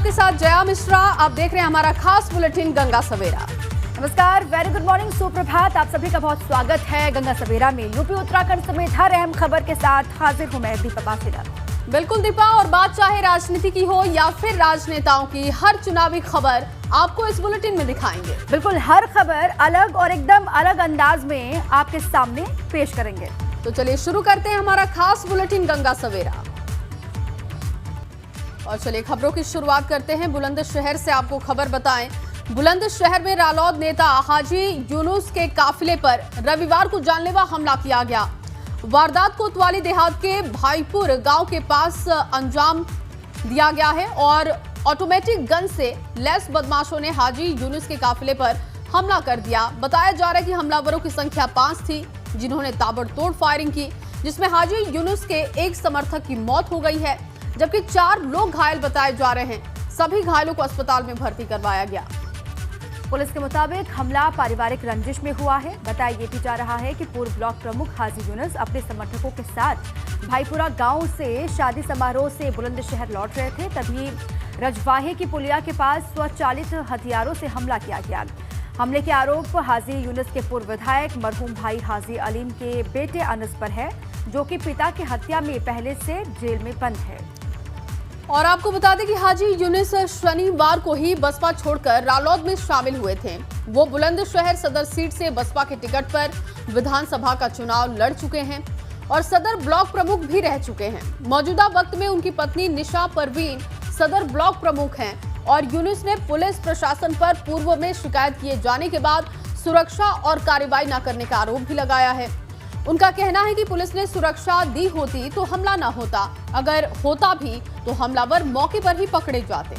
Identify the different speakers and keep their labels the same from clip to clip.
Speaker 1: आपके साथ जया मिश्रा। आप देख रहे हैं हमारा खास बुलेटिन गंगा सवेरा।
Speaker 2: नमस्कार, वेरी गुड मॉर्निंग, सुप्रभात। आप सभी का बहुत स्वागत है गंगा सवेरा में। यूपी उत्तराखंड समेत हर अहम खबर के साथ हाजिर हूं मैं दीपा पासीदार।
Speaker 1: बिल्कुल दीपा, और बात चाहे राजनीति की हो या फिर राजनेताओं की, हर चुनावी खबर आपको इस बुलेटिन में दिखाएंगे।
Speaker 2: बिल्कुल, हर खबर अलग और एकदम अलग अंदाज में आपके सामने पेश करेंगे।
Speaker 1: तो चलिए शुरू करते हैं हमारा खास बुलेटिन गंगा सवेरा। और चलिए खबरों की शुरुआत करते हैं बुलंदशहर से। आपको खबर बताएं, बुलंदशहर में रालोद नेता हाजी यूनुस के काफिले पर रविवार को जानलेवा हमला किया गया। वारदात कोतवाली देहात के भाईपुर गांव के पास अंजाम दिया गया है और ऑटोमेटिक गन से लैस बदमाशों ने हाजी यूनुस के काफिले पर हमला कर दिया। बताया जा रहा है कि हमलावरों की संख्या 5 थी, जिन्होंने ताबड़तोड़ फायरिंग की, जिसमें हाजी यूनुस के एक समर्थक की मौत हो गई है, जबकि 4 लोग घायल बताए जा रहे हैं। सभी घायलों को अस्पताल में भर्ती करवाया गया।
Speaker 2: पुलिस के मुताबिक हमला पारिवारिक रंजिश में हुआ है। बताया ये भी जा रहा है कि पूर्व ब्लॉक प्रमुख हाजी यूनुस अपने समर्थकों के साथ भाईपुरा गांव से शादी समारोह से बुलंदशहर लौट रहे थे, तभी रजवाहे की पुलिया के पास स्वचालित हथियारों से हमला किया गया। हमले के आरोप हाजी यूनुस के पूर्व विधायक मरहूम भाई हाजी अलीम के बेटे अनस पर है, जो कि पिता की हत्या में पहले से जेल में बंद है।
Speaker 1: और आपको बता दें कि हाजी यूनुस शनिवार को ही बसपा छोड़कर रालोद में शामिल हुए थे। वो बुलंदशहर सदर सीट से बसपा के टिकट पर विधानसभा का चुनाव लड़ चुके हैं और सदर ब्लॉक प्रमुख भी रह चुके हैं। मौजूदा वक्त में उनकी पत्नी निशा परवीन सदर ब्लॉक प्रमुख हैं और यूनुस ने पुलिस प्रशासन पर पूर्व में शिकायत किए जाने के बाद सुरक्षा और कार्रवाई न करने का आरोप भी लगाया है। उनका कहना है कि पुलिस ने सुरक्षा दी होती तो हमला न होता, अगर होता भी तो हमलावर मौके पर ही पकड़े जाते।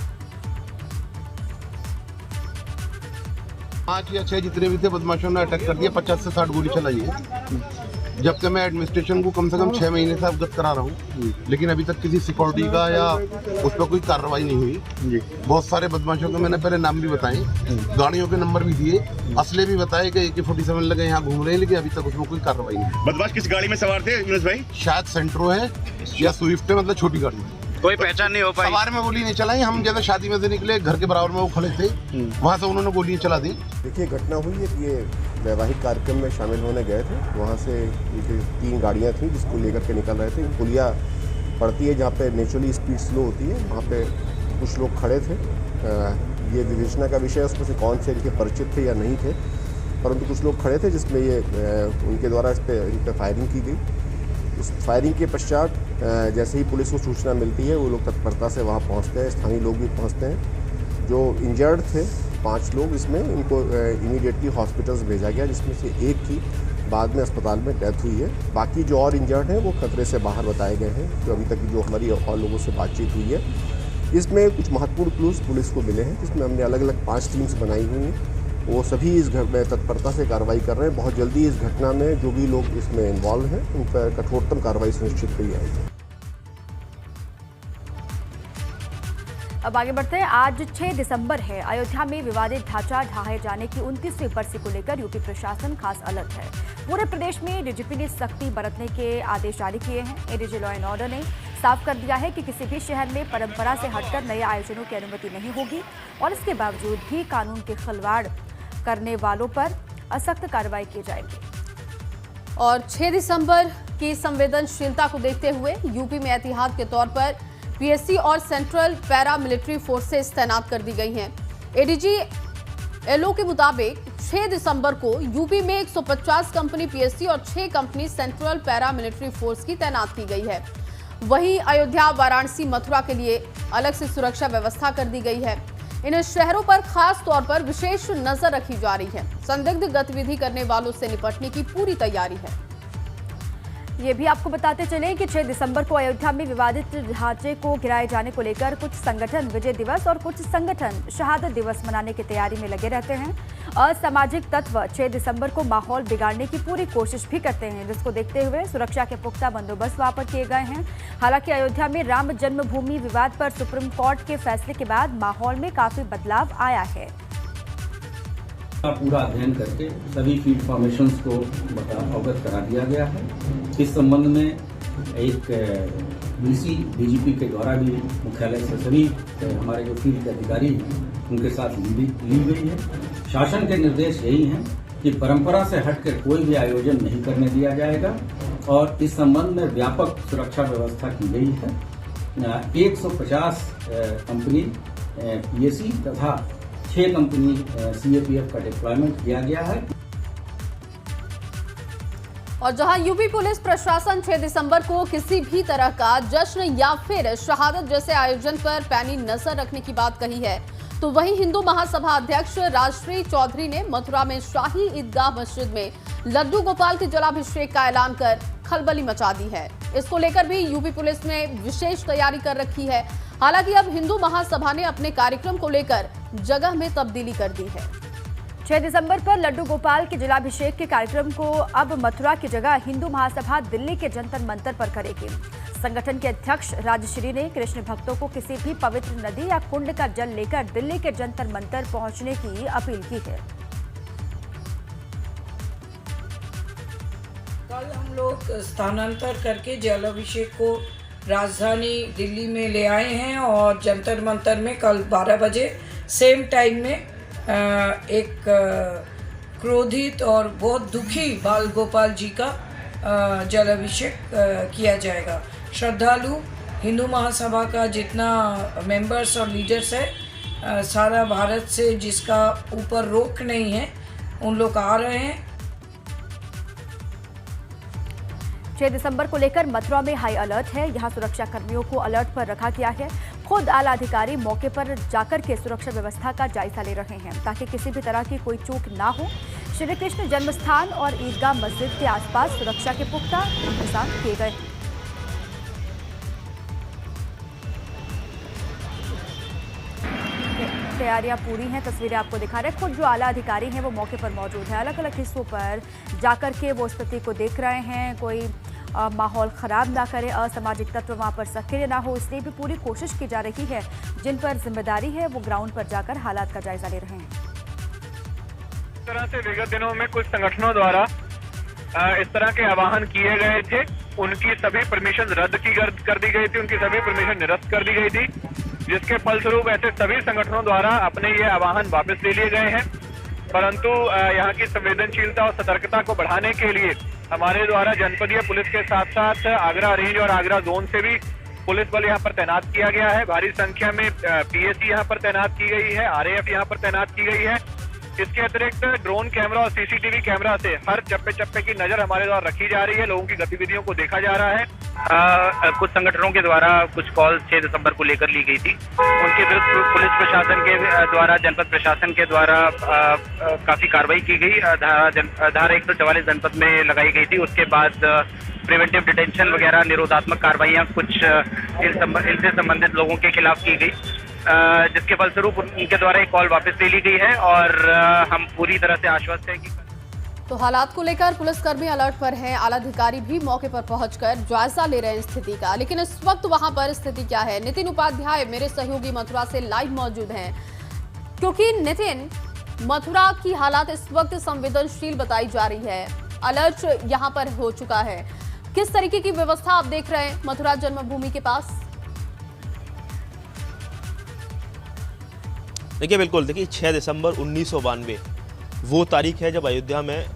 Speaker 3: 5 या 6 जितने भी थे बदमाशों ने अटैक कर दिया। 50 से 60 गोली चलाई है। जब से मैं एडमिनिस्ट्रेशन को कम से कम 6 महीने से अवगत करा रहा हूँ, लेकिन अभी तक किसी सिक्योरिटी का या उस पर कोई कार्रवाई नहीं हुई। बहुत सारे बदमाशों के मैंने पहले नाम भी बताए, गाड़ियों के नंबर भी दिए, असले भी बताए कि AK-47 लगे यहाँ घूम रहे हैं, लेकिन अभी तक उसमें कोई कार्रवाई नहीं।
Speaker 4: बदमाश किस गाड़ी में सवार थे यूनुस भाई?
Speaker 3: शायद सेंट्रो है या स्विफ्ट है, मतलब छोटी गाड़ी।
Speaker 4: कोई पहचान नहीं हो पाई।
Speaker 3: सवार में गोली नहीं चलाई। हम जैसे शादी में से निकले, घर के बराबर में वो खड़े थे, वहाँ से उन्होंने गोलियां चला दी।
Speaker 5: देखिए, घटना हुई है कि ये वैवाहिक कार्यक्रम में शामिल होने गए थे। वहाँ से 3 गाड़ियाँ थी जिसको लेकर के निकल रहे थे। पुलिया पड़ती है जहाँ पे नेचुरली स्पीड स्लो होती है, वहाँ पे कुछ लोग खड़े थे। ये विवेचना का विषय है उसमें से कौन से इनके परिचित थे या नहीं थे, परंतु कुछ लोग खड़े थे जिसमें ये उनके द्वारा इन पर फायरिंग की गई। उस फायरिंग के पश्चात जैसे ही पुलिस को सूचना मिलती है, वो लोग तत्परता से वहाँ पहुँचते हैं। स्थानीय लोग भी पहुँचते हैं। जो इंजर्ड थे 5 लोग, इसमें इनको इमीडिएटली हॉस्पिटल्स भेजा गया, जिसमें से एक की बाद में अस्पताल में डेथ हुई है। बाकी जो और इंजर्ड हैं वो खतरे से बाहर बताए गए हैं। जो अभी तक जो हमारी और लोगों से बातचीत हुई है, इसमें कुछ महत्वपूर्ण क्लूज पुलिस को मिले हैं, जिसमें हमने अलग अलग 5 टीम्स बनाई हुई हैं। वो सभी इस तत्परता से कार्रवाई कर रहे हैं। बहुत जल्दी इस घटना में जो भी लोग इसमें इन्वॉल्व हैं, उन पर कठोरतम कार्रवाई सुनिश्चित की जाएगी।
Speaker 2: अब आगे बढ़ते हैं। आज 6 दिसंबर है। अयोध्या में विवादित ढांचा ढहाए जाने की 29वीं बरसी को लेकर यूपी प्रशासन खास अलर्ट है। पूरे प्रदेश में डीजीपी ने सख्ती बरतने के आदेश जारी किए हैं। एडीजी लॉ एंड ऑर्डर ने साफ कर दिया है कि किसी भी शहर में परंपरा से हटकर नए आयोजनों की अनुमति नहीं होगी और इसके बावजूद भी कानून के खिलवाड़ करने वालों पर सख्त कार्रवाई की जाएगी।
Speaker 1: और 6 दिसंबर की संवेदनशीलता को देखते हुए यूपी में एहतियात के तौर पर पीएससी और सेंट्रल पैरा मिलिट्री फोर्सेस तैनात कर दी गई हैं। एडीजी एलओ के मुताबिक 6 दिसंबर को यूपी में 150 कंपनी पीएससी और 6 company central para military force की तैनात की गई है। वहीं अयोध्या, वाराणसी, मथुरा के लिए अलग से सुरक्षा व्यवस्था कर दी गई है। इन शहरों पर खास तौर पर विशेष नजर रखी जा रही है। संदिग्ध गतिविधि करने वालों से निपटने की पूरी तैयारी है।
Speaker 2: ये भी आपको बताते चलें कि 6 दिसंबर को अयोध्या में विवादित ढांचे को गिराए जाने को लेकर कुछ संगठन विजय दिवस और कुछ संगठन शहादत दिवस मनाने की तैयारी में लगे रहते हैं। असामाजिक तत्व 6 दिसंबर को माहौल बिगाड़ने की पूरी कोशिश भी करते हैं, जिसको देखते हुए सुरक्षा के पुख्ता बंदोबस्त वहां पर किए गए हैं। हालांकि अयोध्या में राम जन्मभूमि विवाद पर सुप्रीम कोर्ट के फैसले के बाद माहौल में काफी बदलाव आया है।
Speaker 6: पूरा अध्ययन करके सभी फील्ड फॉर्मेशंस को अवगत करा दिया गया है। इस संबंध में एक डीसी डीजीपी के द्वारा भी मुख्यालय से सभी हमारे जो फील्ड के अधिकारी हैं उनके साथ ली गई है। शासन के निर्देश यही हैं कि परंपरा से हटकर कोई भी आयोजन नहीं करने दिया जाएगा और इस संबंध में व्यापक सुरक्षा व्यवस्था की गई है। 150 कंपनी पीएसी तथा 6 कंपनी सीएपीएफ का डिप्लॉयमेंट किया गया है।
Speaker 1: और जहां यूपी पुलिस प्रशासन 6 दिसंबर को किसी भी तरह का जश्न या फिर शहादत जैसे आयोजन पर पैनी नजर रखने की बात कही है, तो वहीं हिंदू महासभा अध्यक्ष राजश्री चौधरी ने मथुरा में शाही ईदगाह मस्जिद में लड्डू गोपाल के जलाभिषेक का ऐलान कर खलबली मचा दी है। इसको लेकर भी यूपी पुलिस ने विशेष तैयारी कर रखी है। हालांकि अब हिंदू महासभा ने अपने कार्यक्रम को लेकर जगह में तब्दीली कर दी है।
Speaker 2: 6 दिसंबर पर लड्डू गोपाल के जलाभिषेक के कार्यक्रम को अब मथुरा की जगह हिंदू महासभा दिल्ली के जंतर मंतर पर करेगी। संगठन के अध्यक्ष राजश्री ने कृष्ण भक्तों को किसी भी पवित्र नदी या कुंड का जल लेकर दिल्ली के जंतर मंतर पहुंचने की अपील की है।
Speaker 7: कल हम लोग स्थानांतर करके जलाभिषेक को राजधानी दिल्ली में ले आए हैं और जंतर मंतर में कल 12 बजे सेम टाइम में एक क्रोधित और बहुत दुखी बाल गोपाल जी का जलाभिषेक किया जाएगा। श्रद्धालु हिंदू महासभा का जितना मेंबर्स और लीडर्स है सारा भारत से जिसका ऊपर रोक नहीं है उन लोग आ रहे हैं।
Speaker 2: 6 दिसंबर को लेकर मथुरा में हाई अलर्ट है। यहां सुरक्षा कर्मियों को अलर्ट पर रखा गया है। खुद आला अधिकारी मौके पर जाकर के सुरक्षा व्यवस्था का जायजा ले रहे हैं ताकि किसी भी तरह की कोई चूक ना हो। श्री कृष्ण जन्मस्थान और ईदगाह मस्जिद के आसपास सुरक्षा के पुख्ता इंतजाम किए गए। तैयारियां पूरी हैं, तस्वीरें आपको दिखा रहे हैं। खुद जो आला अधिकारी हैं वो मौके पर मौजूद है। अलग अलग हिस्सों पर जाकर के वो स्थिति को देख रहे हैं, कोई माहौल ख़राब ना करे, असामाजिक तत्व वहाँ पर सक्रिय ना हो, इसलिए भी पूरी कोशिश की जा रही है। जिन पर जिम्मेदारी है वो ग्राउंड पर जाकर हालात का जायजा ले रहे हैं।
Speaker 8: इस तरह से विगत दिनों में कुछ संगठनों द्वारा इस तरह के आह्वान किए गए थे, उनकी सभी परमिशन रद्द कर दी गई थी, उनकी सभी परमिशन निरस्त कर दी गई थी, जिसके फलस्वरूप ऐसे सभी संगठनों द्वारा अपने ये आह्वान वापस ले लिए गए हैं। परंतु यहाँ की संवेदनशीलता और सतर्कता को बढ़ाने के लिए हमारे द्वारा जनपदीय पुलिस के साथ साथ आगरा रेंज और आगरा जोन से भी पुलिस बल यहाँ पर तैनात किया गया है। भारी संख्या में पीएसी यहाँ पर तैनात की गई है, आरएएफ यहाँ पर तैनात की गई है। इसके अतिरिक्त ड्रोन कैमरा और सीसीटीवी कैमरा से हर चप्पे चप्पे की नजर हमारे द्वारा रखी जा रही है, लोगों की गतिविधियों को देखा जा रहा है।
Speaker 4: कुछ संगठनों के द्वारा कुछ कॉल 6 दिसंबर को लेकर ली गई थी, उनके विरुद्ध पुलिस प्रशासन के द्वारा, जनपद प्रशासन के द्वारा काफी कार्रवाई की गई। धारा 144 जनपद में लगाई गई थी। उसके बाद प्रिवेंटिव डिटेंशन वगैरह निरोधात्मक कार्रवाइयाँ कुछ इनसे संबंधित लोगों के खिलाफ की गई, जिसके फलस्वरूप उनके द्वारा एक कॉल वापस ले ली गई है और हम पूरी तरह से आश्वस्त हैं कि
Speaker 1: तो हालात को लेकर पुलिसकर्मी अलर्ट पर हैं। आला अधिकारी भी मौके पर पहुंचकर जायजा ले रहे हैं स्थिति का। लेकिन इस वक्त वहां पर स्थिति क्या है? नितिन उपाध्याय मेरे सहयोगी मथुरा से लाइव मौजूद हैं, क्योंकि नितिन, मथुरा की हालात इस वक्त संवेदनशील बताई जा रही है, अलर्ट यहां पर हो चुका है। किस तरीके की व्यवस्था आप देख रहे हैं मथुरा जन्मभूमि के पास?
Speaker 9: देखिए, बिल्कुल, देखिए 6 दिसंबर 1992 वो तारीख है जब अयोध्या में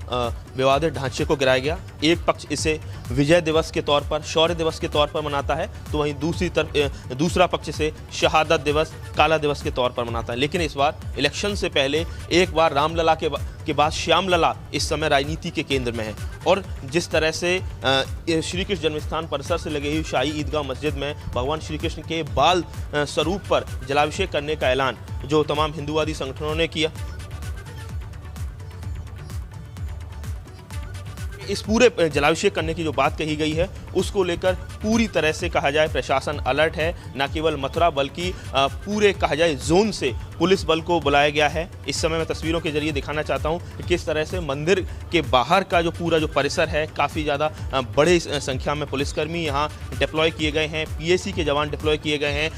Speaker 9: विवादित ढांचे को गिराया गया। एक पक्ष इसे विजय दिवस के तौर पर, शौर्य दिवस के तौर पर मनाता है, तो वहीं दूसरा पक्ष इसे शहादत दिवस, काला दिवस के तौर पर मनाता है। लेकिन इस बार इलेक्शन से पहले एक बार रामलला के बाद श्यामलला इस समय राजनीति के केंद्र में है। और जिस तरह से श्री कृष्ण जन्मस्थान परिसर से लगी हुई शाही ईदगाह मस्जिद में भगवान श्री कृष्ण के बाल स्वरूप पर जलाभिषेक करने का ऐलान जो तमाम हिंदूवादी संगठनों ने किया, इस पूरे जलाभिषेक करने की जो बात कही गई है उसको लेकर पूरी तरह से कहा जाए प्रशासन अलर्ट है। न केवल मथुरा बल्कि पूरे कहा जाए जोन से पुलिस बल को बुलाया गया है। इस समय मैं तस्वीरों के जरिए दिखाना चाहता हूं कि किस तरह से मंदिर के बाहर का जो पूरा जो परिसर है, काफ़ी ज़्यादा बड़े संख्या में पुलिसकर्मी यहाँ डिप्लॉय किए गए हैं, पीएसी के जवान डिप्लॉय किए गए हैं,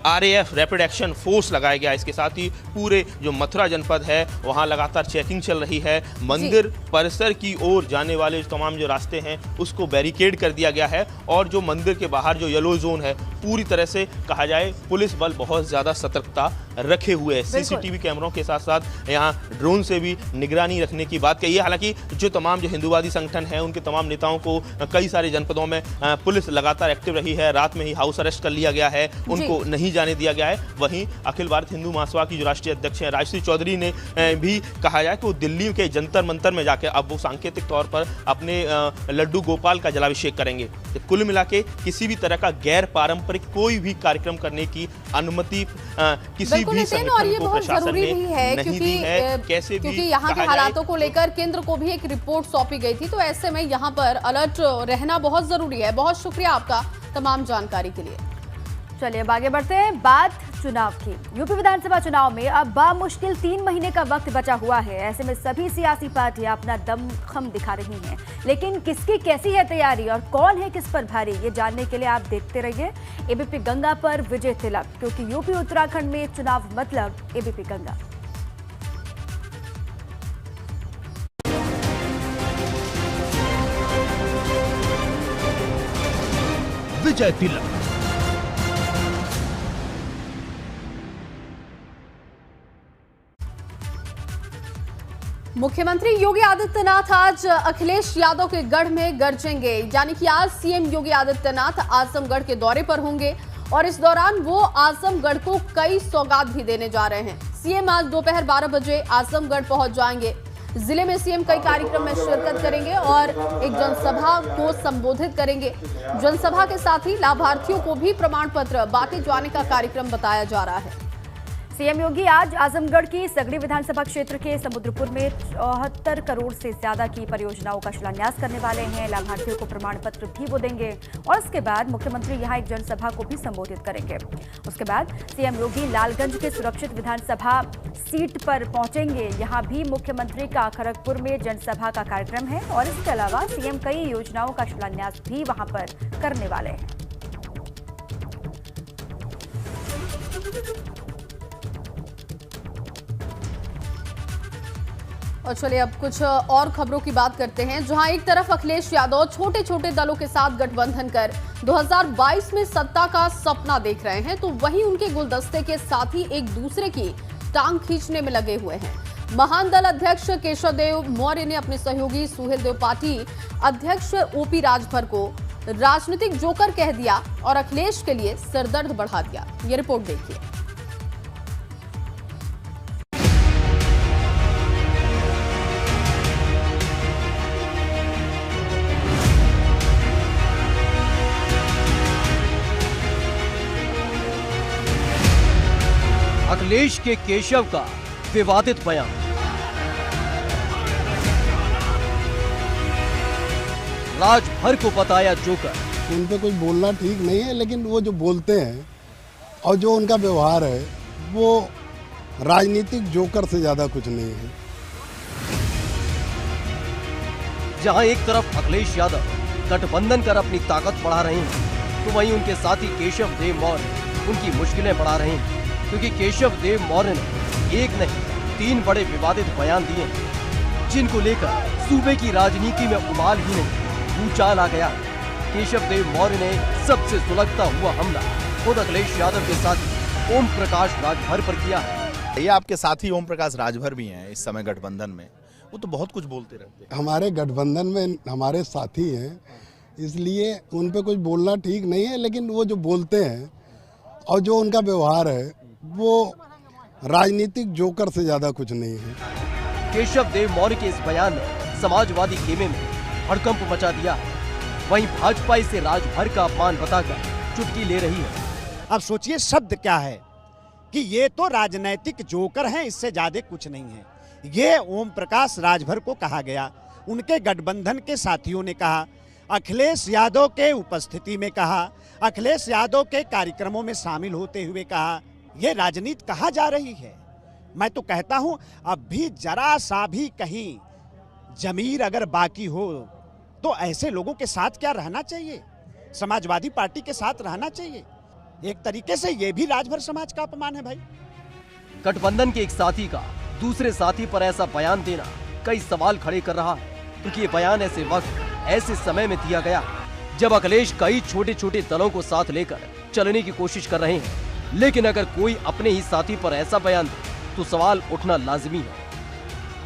Speaker 9: आरएएफ रैपिड एक्शन फोर्स लगाया गया है। इसके साथ ही पूरे जो मथुरा जनपद है वहाँ लगातार चेकिंग चल रही है। मंदिर परिसर की ओर जाने वाले तमाम जो रास्ते हैं उसको बैरिकेड कर दिया दिया गया है और जो मंदिर के बाहर जो येलो जोन है पूरी तरह से कहा जाए पुलिस बल बहुत ज़्यादा सतर्कता रखे हुए है। सीसीटीवी कैमरों के साथ साथ यहाँ ड्रोन से भी निगरानी रखने की बात कही है। हालांकि जो तमाम जो हिंदूवादी संगठन है उनके तमाम नेताओं को कई सारे जनपदों में पुलिस लगातार एक्टिव रही है। रात में ही हाउस अरेस्ट कर लिया गया है, उनको नहीं जाने दिया गया है। वहीं अखिल भारतीय हिंदू महासभा की जो राष्ट्रीय अध्यक्ष हैं राजश्री चौधरी ने भी कहा जाए कि वो दिल्ली के जंतर मंतर में जाकर अब वो सांकेतिक तौर पर अपने लड्डू गोपाल का जलाभिषेक करेंगे। तो कुल मिला के किसी भी तरह का गैर पारंपरिक कोई भी कार्यक्रम करने की अनुमति किसी भी संगठन को प्रशासन ने नहीं दी है। कैसे
Speaker 1: क्योंकि यहाँ के हालातों को लेकर केंद्र को भी एक रिपोर्ट सौंपी गई थी, तो ऐसे में यहाँ पर अलर्ट रहना बहुत जरूरी है। बहुत शुक्रिया आपका तमाम जानकारी के लिए।
Speaker 2: चलिए अब आगे बढ़ते हैं। बात चुनाव की। यूपी विधानसभा चुनाव में अब बामुश्किल 3 महीने का वक्त बचा हुआ है। ऐसे में सभी सियासी पार्टियां अपना दमखम दिखा रही हैं, लेकिन किसकी कैसी है तैयारी और कौन है किस पर भारी, ये जानने के लिए आप देखते रहिए एबीपी गंगा पर विजय तिलक, क्योंकि यूपी उत्तराखंड में चुनाव मतलब एबीपी गंगा।
Speaker 10: विजय तिलक।
Speaker 1: मुख्यमंत्री योगी आदित्यनाथ आज अखिलेश यादव के गढ़ में गरजेंगे, यानी कि आज सीएम योगी आदित्यनाथ आजमगढ़ के दौरे पर होंगे और इस दौरान वो आजमगढ़ को कई सौगात भी देने जा रहे हैं। सीएम आज दोपहर 12 बजे आजमगढ़ पहुंच जाएंगे। जिले में सीएम कई कार्यक्रम में शिरकत करेंगे और एक जनसभा को संबोधित करेंगे। जनसभा के साथ ही लाभार्थियों को भी प्रमाण पत्र बांटे जाने का कार्यक्रम बताया जा रहा है।
Speaker 2: सीएम योगी आज आजमगढ़ की सगड़ी विधानसभा क्षेत्र के समुद्रपुर में 74 करोड़ से ज्यादा की परियोजनाओं का शिलान्यास करने वाले हैं। लाभार्थियों को प्रमाण पत्र भी वो देंगे और उसके बाद मुख्यमंत्री यहां एक जनसभा को भी संबोधित करेंगे। उसके बाद सीएम योगी लालगंज के सुरक्षित विधानसभा सीट पर पहुंचेंगे। यहां भी मुख्यमंत्री का खड़गपुर में जनसभा का कार्यक्रम है और इसके अलावा सीएम कई योजनाओं का शिलान्यास भी वहां पर करने वाले हैं।
Speaker 1: और चलिए अब कुछ और खबरों की बात करते हैं, जहां एक तरफ अखिलेश यादव छोटे छोटे दलों के साथ गठबंधन कर 2022 में सत्ता का सपना देख रहे हैं, तो वहीं उनके गुलदस्ते के साथी एक दूसरे की टांग खींचने में लगे हुए हैं। महान दल अध्यक्ष केशव देव मौर्य ने अपने सहयोगी सुहेल देव पार्टी अध्यक्ष ओपी राजभर को राजनीतिक जोकर कह दिया और अखिलेश के लिए सिरदर्द बढ़ा दिया। ये रिपोर्ट देखिए।
Speaker 10: अखिलेश के केशव का विवादित बयान। राजभर को बताया जोकर।
Speaker 11: उन पे कुछ बोलना ठीक नहीं है, लेकिन वो जो बोलते हैं और जो उनका व्यवहार है वो राजनीतिक जोकर से ज्यादा कुछ नहीं है।
Speaker 10: जहां एक तरफ अखिलेश यादव गठबंधन कर अपनी ताकत बढ़ा रहे हैं, तो वहीं उनके साथी केशव देव मौर्य उनकी मुश्किलें बढ़ा रहे हैं, क्योंकि केशव देव मौर्य ने एक नहीं 3 बड़े विवादित बयान दिए, जिनको लेकर सूबे की राजनीति में उबाल ही नहीं भूचाल आ गया। केशव देव मौर्य ने सबसे सुलगता हुआ हमला खुद अखिलेश यादव के साथी ओम प्रकाश राजभर पर किया है।
Speaker 12: ये आपके साथी ओम प्रकाश राजभर भी हैं इस समय गठबंधन में, वो तो बहुत कुछ बोलते रहते हैं।
Speaker 11: हमारे गठबंधन में हमारे साथी हैं, इसलिए उन पे कुछ बोलना ठीक नहीं है, लेकिन वो जो बोलते हैं और जो उनका व्यवहार है वो राजनीतिक जोकर से ज्यादा कुछ नहीं है।
Speaker 10: केशव देव मौर्य के इस बयान ने समाजवादी खेमे में हड़कंप मचा दिया। वहीं भाजपा इसे राजभर का अपमान बताकर चुटकी ले रही है।
Speaker 13: अब सोचिए शब्द क्या है कि ये तो राजनीतिक जोकर हैं, इससे ज्यादा कुछ नहीं है। ये ओम प्रकाश राजभर को कहा गया, उनके गठबंधन के साथियों ने कहा, अखिलेश यादव के उपस्थिति में कहा, अखिलेश यादव के कार्यक्रमों में शामिल होते हुए कहा। ये राजनीति कहाँ जा रही है? मैं तो कहता हूं अब भी जरा सा भी कहीं जमीर अगर बाकी हो तो ऐसे लोगों के साथ क्या रहना चाहिए? समाजवादी पार्टी के साथ रहना चाहिए। एक तरीके से ये भी राजभर समाज का अपमान है भाई।
Speaker 10: गठबंधन के एक साथी का दूसरे साथी पर ऐसा बयान देना कई सवाल खड़े कर रहा है, क्योंकि ये बयान ऐसे वक्त ऐसे समय में दिया गया जब अखिलेश कई छोटे छोटे दलों को साथ लेकर चलने की कोशिश कर रहे हैं, लेकिन अगर कोई अपने ही साथी पर ऐसा बयान दे तो सवाल उठना लाजिमी है,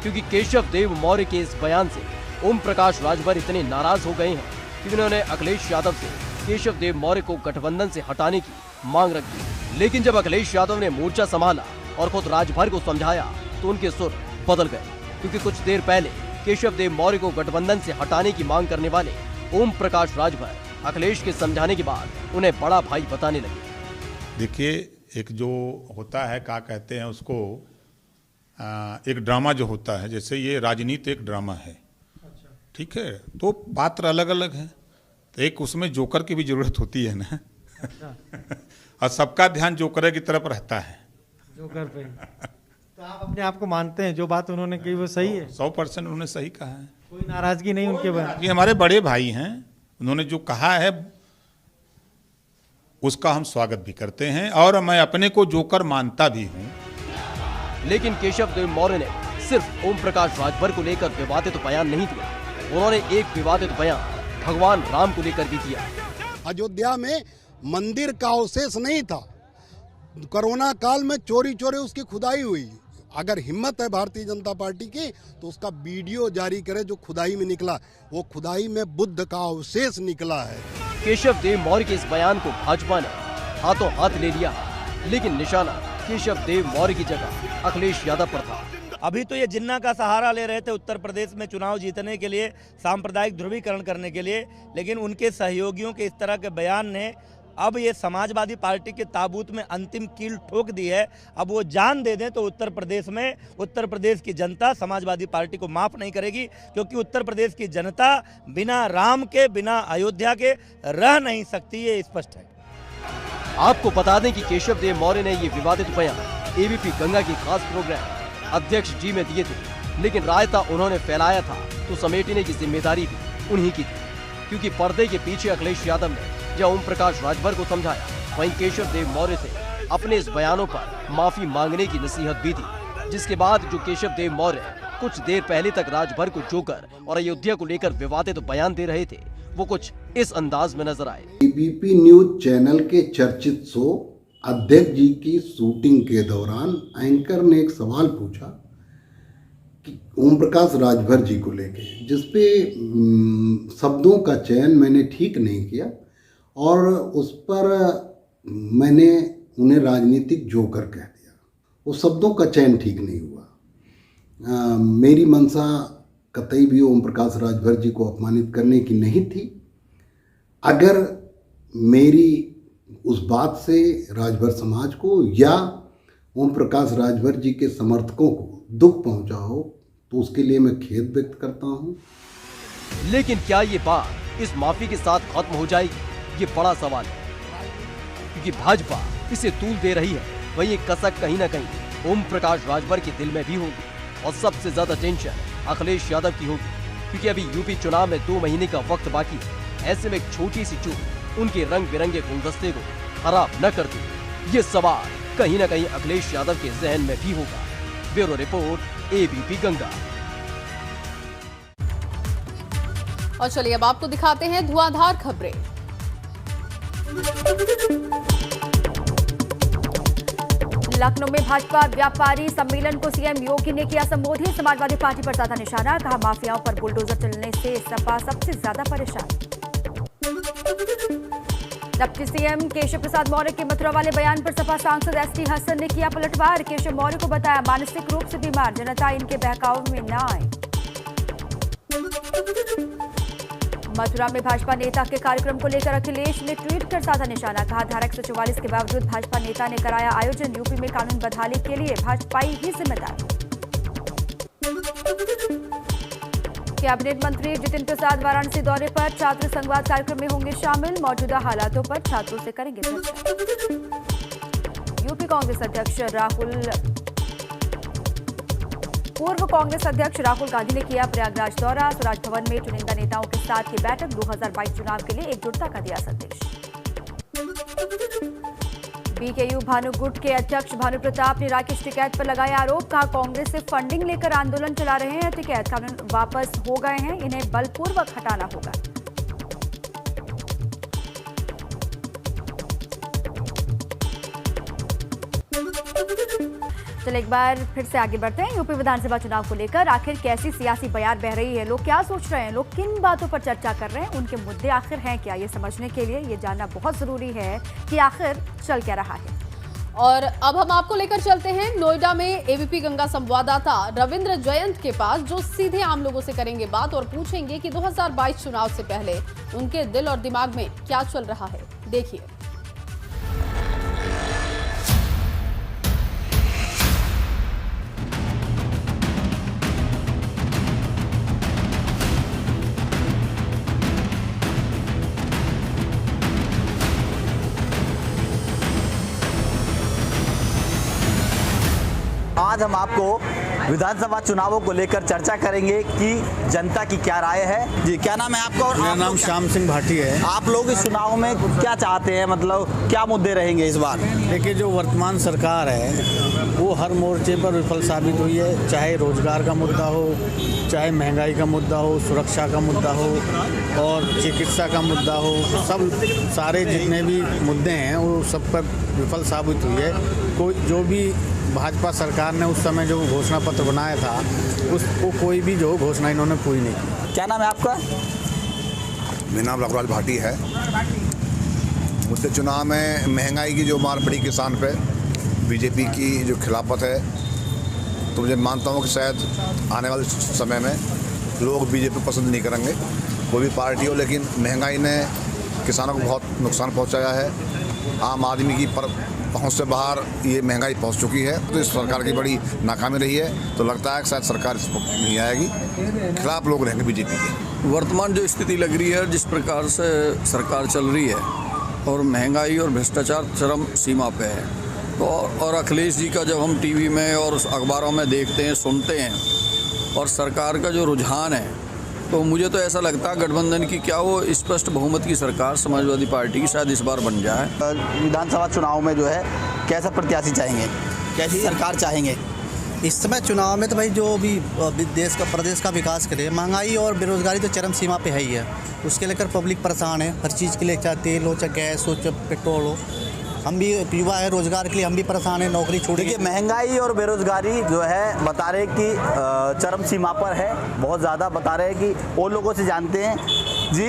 Speaker 10: क्योंकि केशव देव मौर्य के इस बयान से ओम प्रकाश राजभर इतने नाराज हो गए हैं कि उन्होंने अखिलेश यादव से केशव देव मौर्य को गठबंधन से हटाने की मांग रख दी। लेकिन जब अखिलेश यादव ने मोर्चा संभाला और खुद राजभर को समझाया तो उनके सुर बदल गए, क्योंकि कुछ देर पहले केशव देव मौर्य को गठबंधन से हटाने की मांग करने वाले ओम प्रकाश राजभर अखिलेश के समझाने के बाद उन्हें बड़ा भाई बताने लगे।
Speaker 14: देखिए, एक जो होता है क्या कहते हैं उसको, एक ड्रामा जो होता है, जैसे ये राजनीति एक ड्रामा है, ठीक है, तो पात्र अलग अलग हैं, तो एक उसमें जोकर की भी जरूरत होती है ना। और सबका ध्यान जोकर की तरफ रहता है,
Speaker 15: जोकर पे। तो आप अपने आप को मानते हैं जो बात उन्होंने कही वो सही है?
Speaker 14: 100% उन्होंने सही कहा है,
Speaker 15: कोई नाराजगी नहीं उनके बारे?
Speaker 14: ये हमारे बड़े भाई हैं, उन्होंने जो कहा है उसका हम स्वागत भी करते हैं और मैं अपने को जोकर मानता भी हूं।
Speaker 10: लेकिन केशव देव मौर्य ने सिर्फ ओम प्रकाश राजभर को लेकर विवादित बयान नहीं दिया, उन्होंने एक विवादित बयान भगवान राम को लेकर भी दिया।
Speaker 11: अयोध्या में मंदिर का अवशेष नहीं था, कोरोना काल में चोरी उसकी खुदाई हुई। अगर हिम्मत है भारतीय जनता पार्टी की तो उसका वीडियो जारी करे जो खुदाई में निकला, वो खुदाई में बुद्ध का अवशेष निकला है।
Speaker 10: केशव देव मौर्य के इस बयान को भाजपा ने हाथों हाथ ले लिया, लेकिन निशाना केशव देव मौर्य की जगह अखिलेश यादव पर था।
Speaker 16: अभी तो ये जिन्ना का सहारा ले रहे थे उत्तर प्रदेश में चुनाव जीतने के लिए, सांप्रदायिक ध्रुवीकरण करने के लिए, लेकिन उनके सहयोगियों के इस तरह के बयान ने अब ये समाजवादी पार्टी के ताबूत में अंतिम कील ठोक दी है। अब वो जान दे दें तो उत्तर प्रदेश की जनता समाजवादी पार्टी को माफ नहीं करेगी, क्योंकि उत्तर प्रदेश की जनता बिना राम के, बिना अयोध्या के रह नहीं सकती, ये स्पष्ट है।
Speaker 10: आपको बता दें कि केशव देव मौर्य ने ये विवादित बयान एबीपी गंगा की खास प्रोग्राम अध्यक्ष जी में दिए थे, लेकिन रायता उन्होंने फैलाया था तो समेटने की जिम्मेदारी भी उन्हीं की थी, क्योंकि पर्दे के पीछे अखिलेश यादव ने जब ओम प्रकाश राजभर को समझाया, वहीं केशव देव मौर्य से अपने इस बयानों पर माफी मांगने की नसीहत भी थी, जिसके बाद जो केशव देव मौर्य कुछ देर पहले तक राजभर को जोकर और अयोध्या को लेकर विवादित बयान दे रहे थे, वो कुछ इस अंदाज में नजर आए।
Speaker 11: एबीपी न्यूज चैनल के चर्चित शो अध्यक्ष जी की शूटिंग के दौरान एंकर ने एक सवाल पूछा कि ओम प्रकाश राजभर जी को लेके, जिसपे शब्दों का चयन मैंने ठीक नहीं किया और उस पर मैंने उन्हें राजनीतिक जोकर कह दिया। वो शब्दों का चयन ठीक नहीं हुआ। मेरी मंशा कतई भी ओम प्रकाश राजभर जी को अपमानित करने की नहीं थी। अगर मेरी उस बात से राजभर समाज को या ओम प्रकाश राजभर जी के समर्थकों को दुख पहुंचा हो तो उसके लिए मैं खेद व्यक्त करता हूं।
Speaker 10: लेकिन क्या ये बात इस माफी के साथ खत्म हो जाएगी, ये बड़ा सवाल है, क्योंकि भाजपा इसे तूल दे रही है। वही एक कसक कहीं न कहीं ओम प्रकाश राजभर के दिल में भी होगी और सबसे ज्यादा टेंशन अखिलेश यादव की होगी, क्योंकि अभी यूपी चुनाव में 2 महीने का वक्त बाकी है। ऐसे में एक छोटी सी चूक उनके रंग बिरंगे गुलदस्ते को खराब न कर दे, ये सवाल कहीं न कहीं अखिलेश यादव के जहन में भी होगा। Bureau report, ABP Ganga.
Speaker 1: और चलिए अब आपको दिखाते हैं धुआंधार खबरें।
Speaker 2: लखनऊ में भाजपा व्यापारी सम्मेलन को सीएम योगी ने किया संबोधित। समाजवादी पार्टी पर साधा निशाना, कहा माफियाओं पर बुलडोजर चलने से सपा सबसे ज्यादा परेशान। डिप्टी सीएम केशव प्रसाद मौर्य के मथुरा वाले बयान पर सपा सांसद एसटी हसन ने किया पलटवार। केशव मौर्य को बताया मानसिक रूप से बीमार, जनता इनके बहकाव में न आए। मथुरा में भाजपा नेता के कार्यक्रम को लेकर अखिलेश ने ट्वीट कर साधा निशाना, कहा धारा 144 के बावजूद भाजपा नेता ने कराया आयोजन, यूपी में कानून बदहाली के लिए भाजपाई ही जिम्मेदार। कैबिनेट मंत्री जितिन प्रसाद वाराणसी दौरे पर, छात्र संवाद कार्यक्रम में होंगे शामिल, मौजूदा हालातों पर छात्रों से करेंगे चर्चा। यूपी कांग्रेस अध्यक्ष पूर्व कांग्रेस अध्यक्ष राहुल गांधी ने किया प्रयागराज दौरा, स्वराज भवन में चुनिंदा नेताओं के साथ की बैठक, 2022 चुनाव के लिए एकजुटता का दिया संदेश। बीकेयू भानु गुट के अध्यक्ष भानु प्रताप ने राकेश टिकैत पर लगाए आरोप, कहा कांग्रेस से फंडिंग लेकर आंदोलन चला रहे हैं, टिकैत कानून वापस हो गए हैं, इन्हें बलपूर्वक हटाना होगा। चलिए एक बार फिर से आगे बढ़ते हैं। यूपी विधानसभा चुनाव को लेकर आखिर कैसी सियासी बयान बह रही है, लोग क्या सोच रहे हैं, लोग किन बातों पर चर्चा कर रहे हैं, उनके मुद्दे आखिर हैं क्या, ये समझने के लिए ये जानना बहुत जरूरी है कि आखिर चल क्या रहा है।
Speaker 1: और अब हम आपको लेकर चलते हैं नोएडा में एबीपी गंगा संवाददाता रविंद्र जयंत के पास, जो सीधे आम लोगों से करेंगे बात और पूछेंगे कि 2022 चुनाव से पहले उनके दिल और दिमाग में क्या चल रहा है। देखिए।
Speaker 17: आज हम आपको विधानसभा चुनावों को लेकर चर्चा करेंगे कि जनता की क्या राय है। जी, क्या नाम है आपका? और
Speaker 18: मेरा नाम श्याम सिंह भाटी है।
Speaker 17: आप लोग इस चुनाव में क्या चाहते हैं, मतलब क्या मुद्दे रहेंगे इस बार?
Speaker 18: देखिए, जो वर्तमान सरकार है वो हर मोर्चे पर विफल साबित हुई है, चाहे रोजगार का मुद्दा हो, चाहे महंगाई का मुद्दा हो, सुरक्षा का मुद्दा हो और चिकित्सा का मुद्दा हो, सब सारे जितने भी मुद्दे हैं वो सब पर विफल साबित हुई है। कोई जो भी भाजपा सरकार ने उस समय जो घोषणा पत्र बनाया था उसको कोई भी जो घोषणा इन्होंने पूरी नहीं की।
Speaker 17: क्या नाम है आपका?
Speaker 19: मेरा नाम लखराज भाटी है। मुद्दे चुनाव में महंगाई की जो मार पड़ी किसान पे, बीजेपी की जो खिलाफत है, तो मुझे मानता हूँ कि शायद आने वाले समय में लोग बीजेपी पसंद नहीं करेंगे, कोई भी पार्टी हो। लेकिन महंगाई ने किसानों को बहुत नुकसान पहुँचाया है। आम आदमी की पहुँच से बाहर ये महंगाई पहुँच चुकी है। तो इस सरकार की बड़ी नाकामी रही है, तो लगता है कि शायद सरकार इस वक्त नहीं आएगी, खिलाफ लोग रहेंगे बीजेपी के।
Speaker 20: वर्तमान जो स्थिति लग रही है, जिस प्रकार से सरकार चल रही है और महंगाई और भ्रष्टाचार चरम सीमा पे है, तो और अखिलेश जी का जब हम टीवी में और अखबारों में देखते हैं, सुनते हैं, और सरकार का जो रुझान है, तो मुझे तो ऐसा लगता है गठबंधन की क्या वो स्पष्ट बहुमत की सरकार समाजवादी पार्टी की शायद इस बार बन जाए।
Speaker 17: विधानसभा चुनाव में जो है कैसा प्रत्याशी चाहेंगे, कैसी सरकार चाहेंगे?
Speaker 21: इस समय चुनाव में तो भाई जो भी देश का प्रदेश का विकास करे, महंगाई और बेरोजगारी तो चरम सीमा पे है ही है, उसके लेकर पब्लिक परेशान है हर चीज़ के लिए, चाहे तेल हो, चाहे गैस हो, चाहे पेट्रोल हो। हम भी युवा है, रोजगार के लिए हम भी परेशान है, नौकरी छोड़।
Speaker 17: देखिए, महंगाई और बेरोजगारी जो है बता रहे कि चरम सीमा पर है, बहुत ज़्यादा बता रहे हैं कि और लोगों से जानते हैं। जी,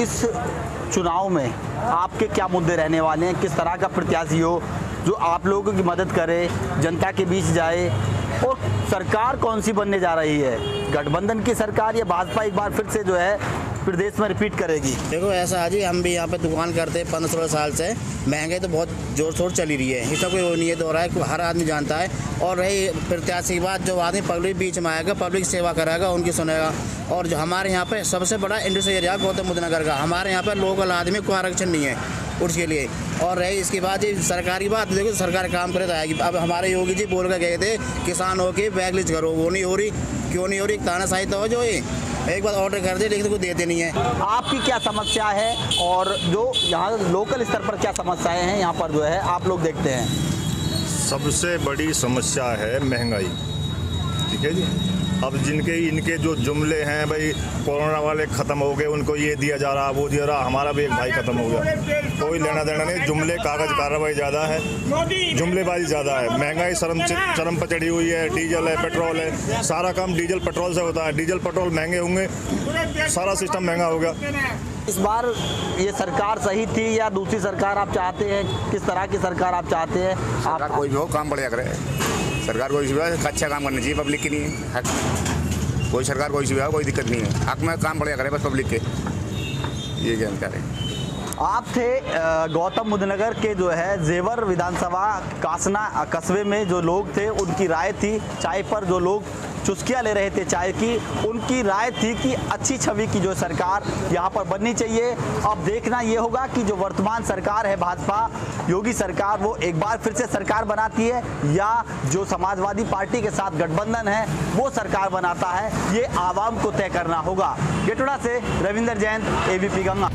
Speaker 17: इस चुनाव में आपके क्या मुद्दे रहने वाले हैं, किस तरह का प्रत्याशी हो जो आप लोगों की मदद करे, जनता के बीच जाए, और सरकार कौन सी बनने जा रही है, गठबंधन की सरकार या भाजपा एक बार फिर से जो है प्रदेश में रिपीट करेगी?
Speaker 21: देखो ऐसा है जी, हम भी यहाँ पे दुकान करते हैं 15-16 साल से, महंगाई तो बहुत जोर शोर चली रही है, इसका कोई वो नहीं है, दो रहा है, हर आदमी जानता है। और रही प्रत्याशी की बात, जो आदमी पब्लिक बीच में आएगा, पब्लिक सेवा कराएगा, उनकी सुनेगा। और जो हमारे यहाँ पे सबसे बड़ा इंडस्ट्री एरिया गौतम बुद्ध नगर का, हमारे यहाँ पर लोकल आदमी को आरक्षण नहीं है उसके लिए। और रही इसके बाद जी सरकार की बात, देखो सरकार काम करे तो आएगी। अब हमारे योगी जी बोल कर गए थे किसान हो के बैग लिस्ट करो, वो नहीं हो रही, क्यों नहीं हो रही? तानाशाही तो हो जो ये एक बार ऑर्डर कर दे, लेकिन कोई देते नहीं है।
Speaker 17: आपकी क्या समस्या है और जो यहाँ लोकल स्तर पर क्या समस्याएं हैं यहाँ पर जो है आप लोग देखते हैं?
Speaker 22: सबसे बड़ी समस्या है महंगाई, ठीक है जी। अब इनके जो जुमले हैं, भाई कोरोना वाले ख़त्म हो गए, उनको ये दिया जा रहा, वो दिया रहा, हमारा भी एक भाई ख़त्म हो गया, कोई लेना देना नहीं। जुमले, कागज़ कार्रवाई ज़्यादा है, जुमलेबाजी ज़्यादा है। महंगाई चरम पर चढ़ी हुई है, डीजल है, पेट्रोल है, सारा काम डीजल पेट्रोल से होता है। डीजल पेट्रोल महंगे होंगे, सारा सिस्टम महंगा हो गया।
Speaker 17: इस बार ये सरकार सही थी या दूसरी सरकार आप चाहते हैं? किस तरह की सरकार आप चाहते हैं?
Speaker 19: आप कोई भी हो, काम बढ़िया करे, सरकार कोई सुविधा अच्छा काम करना चाहिए, पब्लिक के लिए हक। कोई सरकार कोई सुविधा, कोई दिक्कत नहीं है, हक में काम बढ़िया करे बस पब्लिक के, ये जानकारी।
Speaker 17: आप थे गौतम बुद्ध नगर के जो है जेवर विधानसभा कासना कस्बे में जो लोग थे, उनकी राय थी चाय पर, जो लोग चुस्कियाँ ले रहे थे चाय की, उनकी राय थी कि अच्छी छवि की जो सरकार यहाँ पर बननी चाहिए। अब देखना ये होगा कि जो वर्तमान सरकार है भाजपा योगी सरकार, वो एक बार फिर से सरकार बनाती है या जो समाजवादी पार्टी के साथ गठबंधन है वो सरकार बनाता है, ये आवाम को तय करना होगा। गेटोड़ा से रविंद्र जैन, एबीपी गंगा।